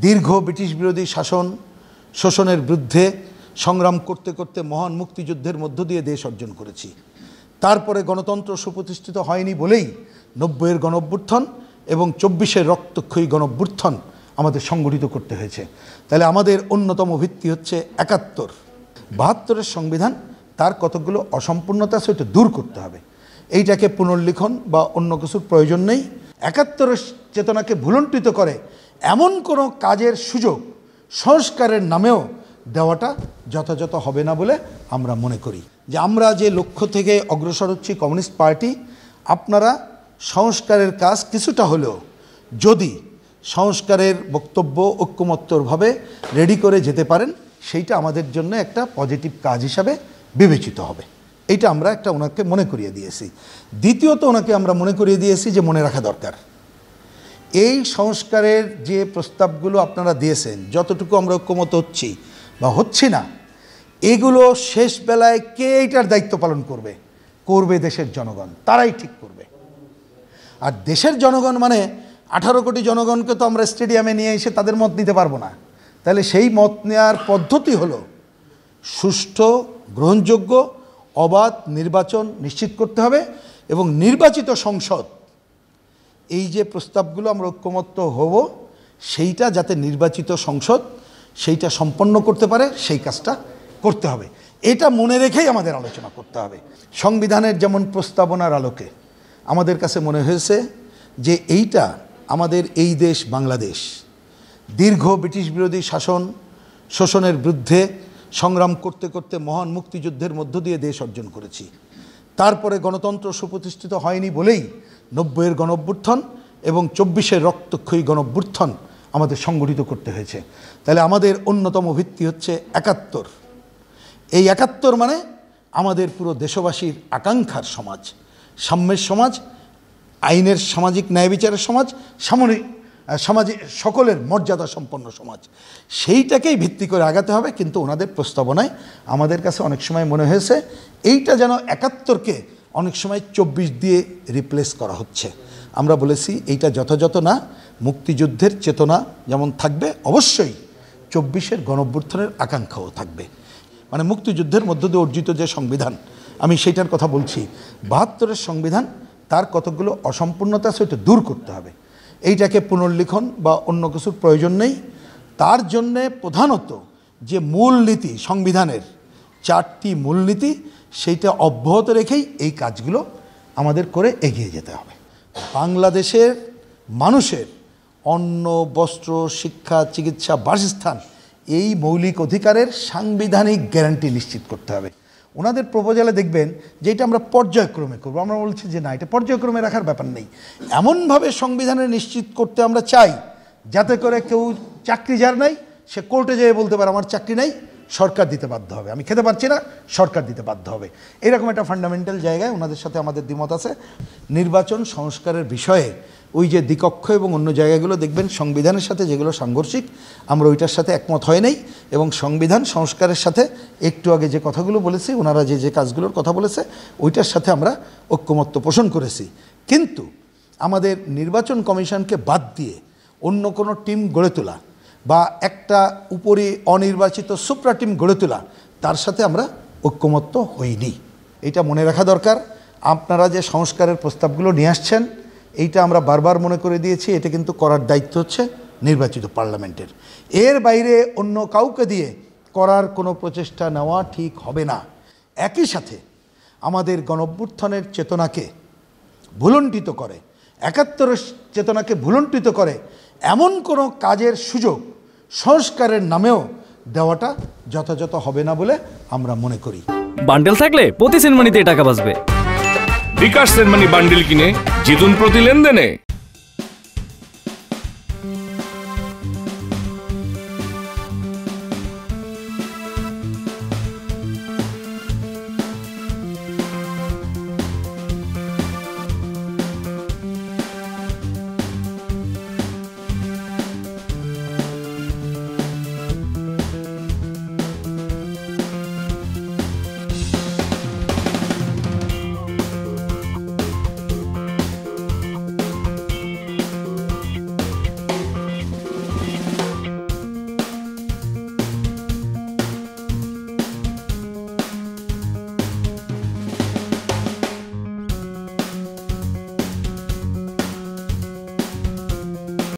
দীর্ঘ ব্রিটিশ বিরোধী শাসন শোষণের বিরুদ্ধে সংগ্রাম করতে করতে মহান মুক্তিযুদ্ধের মধ্য দিয়ে দেশ অর্জন করেছি। তারপরে গণতন্ত্র সুপ্রতিষ্ঠিত হয়নি বলেই 90-এর গণঅভ্যুত্থান এবং 24-এর রক্তক্ষয়ী গণঅভ্যুত্থান আমাদের সংগঠিত করতে হয়েছে। তাহলে আমাদের অন্যতম ভিত্তি হচ্ছে 71। 72-এর সংবিধান তার কতগুলো অসম্পূর্ণতা সেটা দূর করতে হবে। এইটাকে পুনর্লিখন বা অন্য কিছুর প্রয়োজন নেই। 71-এর চেতনাকে ভুলণ্ঠিত করে এমন কোনো কাজের সুযোগ সংস্কারের নামেও দেওয়াটা যথাযথ হবে না বলে আমরা মনে করি। যে আমরা যে লক্ষ্য থেকে অগ্রসর হচ্ছি কমিউনিস্ট পার্টি, আপনারা সংস্কারের কাজ কিছুটা হলেও যদি সংস্কারের বক্তব্য ঐক্যমত্যভাবে রেডি করে যেতে পারেন, সেইটা আমাদের জন্য একটা পজিটিভ কাজ হিসাবে বিবেচিত হবে। এইটা আমরা একটা ওনাকে মনে করিয়ে দিয়েছি। দ্বিতীয়ত ওনাকে আমরা মনে করিয়ে দিয়েছি যে মনে রাখা দরকার, এই সংস্কারের যে প্রস্তাবগুলো আপনারা দিয়েছেন, যতটুকু আমরা ঐক্যমত হচ্ছি বা হচ্ছি না, এগুলো শেষ বেলায় কে এইটার দায়িত্ব পালন করবে? করবে দেশের জনগণ, তারাই ঠিক করবে। আর দেশের জনগণ মানে 18 কোটি জনগণকে তো আমরা স্টেডিয়ামে নিয়ে এসে তাদের মত নিতে পারবো না। তাহলে সেই মত নেওয়ার পদ্ধতি হলো সুষ্ঠু, গ্রহণযোগ্য, অবাধ নির্বাচন নিশ্চিত করতে হবে এবং নির্বাচিত সংসদ, এই যে প্রস্তাবগুলো আমরা ঐক্যমত্য হব, সেইটা যাতে নির্বাচিত সংসদ সেইটা সম্পন্ন করতে পারে, সেই কাজটা করতে হবে। এটা মনে রেখেই আমাদের আলোচনা করতে হবে। সংবিধানের যেমন প্রস্তাবনার আলোকে আমাদের কাছে মনে হয়েছে যে এইটা আমাদের এই দেশ বাংলাদেশ দীর্ঘ ব্রিটিশ বিরোধী শাসন শোষণের বিরুদ্ধে সংগ্রাম করতে করতে মহান মুক্তিযুদ্ধের মধ্য দিয়ে দেশ অর্জন করেছি। তারপরে গণতন্ত্র সুপ্রতিষ্ঠিত হয়নি বলেই 90-এর গণঅভ্যুত্থান এবং 24-এর রক্তক্ষয়ী গণঅভ্যুত্থান আমাদের সংগঠিত করতে হয়েছে। তাহলে আমাদের অন্যতম ভিত্তি হচ্ছে 71। এই 71 মানে আমাদের পুরো দেশবাসীর আকাঙ্ক্ষার সমাজ, সাম্যের সমাজ, আইনের সামাজিক ন্যায় বিচারের সমাজ, সমাজে সকলের মর্যাদা সম্পন্ন সমাজ, সেইটাকেই ভিত্তি করে আগাতে হবে। কিন্তু ওনাদের প্রস্তাবনায় আমাদের কাছে অনেক সময় মনে হয়েছে এইটা যেন 71-কে অনেক সময় 24 দিয়ে রিপ্লেস করা হচ্ছে। আমরা বলেছি এইটা যথাযথ না। মুক্তিযুদ্ধের চেতনা যেমন থাকবে, অবশ্যই 24-এর গণঅভ্যুত্থানের আকাঙ্ক্ষাও থাকবে। মানে মুক্তিযুদ্ধের মধ্য দিয়ে অর্জিত যে সংবিধান, আমি সেইটার কথা বলছি। 72-এর সংবিধান তার কতগুলো অসম্পূর্ণতা সেটা দূর করতে হবে। এইটাকে পুনর্লিখন বা অন্য কিছুর প্রয়োজন নেই। তার জন্যে প্রধানত যে মূলনীতি, সংবিধানের 4টি মূলনীতি, সেইটা অব্যাহত রেখেই এই কাজগুলো আমাদের করে এগিয়ে যেতে হবে। বাংলাদেশের মানুষের অন্ন, বস্ত্র, শিক্ষা, চিকিৎসা, বাসস্থান, এই মৌলিক অধিকারের সাংবিধানিক গ্যারান্টি নিশ্চিত করতে হবে। ওনাদের প্রপোজালে দেখবেন যে এটা আমরা পর্যায়ক্রমে করবো। আমরা বলছি যে না, এটা পর্যায়ক্রমে রাখার ব্যাপার নেই। এমনভাবে সংবিধানে নিশ্চিত করতে আমরা চাই যাতে করে কেউ চাকরি যার নাই, সে কোর্টে যেয়ে বলতে পারে আমার চাকরি নাই, সরকার দিতে বাধ্য হবে, আমি খেতে পারছি না, সরকার দিতে বাধ্য হবে। এরকম একটা ফান্ডামেন্টাল জায়গায় ওনাদের সাথে আমাদের দ্বিমত আছে। নির্বাচন সংস্কারের বিষয়ে ওই যে দ্বিকক্ষ এবং অন্য জায়গাগুলো দেখবেন সংবিধানের সাথে যেগুলো সাংঘর্ষিক, আমরা ওইটার সাথে একমত হয় নাই। এবং সংবিধান সংস্কারের সাথে একটু আগে যে কথাগুলো বলেছি, ওনারা যে যে কাজগুলোর কথা বলেছে, ওইটার সাথে আমরা ঐক্যমত্য পোষণ করেছি। কিন্তু আমাদের নির্বাচন কমিশনকে বাদ দিয়ে অন্য কোনো টিম গড়ে তোলা বা একটা উপরে অনির্বাচিত সুপ্রা টিম গড়ে তোলা, তার সাথে আমরা ঐক্যমত্য হইনি। এটা মনে রাখা দরকার। আপনারা যে সংস্কারের প্রস্তাবগুলো নিয়ে আসছেন, এইটা আমরা বারবার মনে করে দিয়েছি, এটা কিন্তু করার দায়িত্ব হচ্ছে নির্বাচিত পার্লামেন্টের। এর বাইরে অন্য কাউকে দিয়ে করার কোনো প্রচেষ্টা নেওয়া ঠিক হবে না। একই সাথে আমাদের গণঅভ্যুত্থানের চেতনাকে ভুলণ্ঠিত করে, 71-এর চেতনাকে ভুলণ্ঠিত করে এমন কোনো কাজের সুযোগ সংস্কারের নামেও দেওয়াটা যথাযথ হবে না বলে আমরা মনে করি। বান্ডেল থাকলে প্রতি সেনমানিতে টাকা বাঁচবে। বিকাশ সেনমানি বান্ডেল কিনে জিতুন প্রতি লেনদেনে।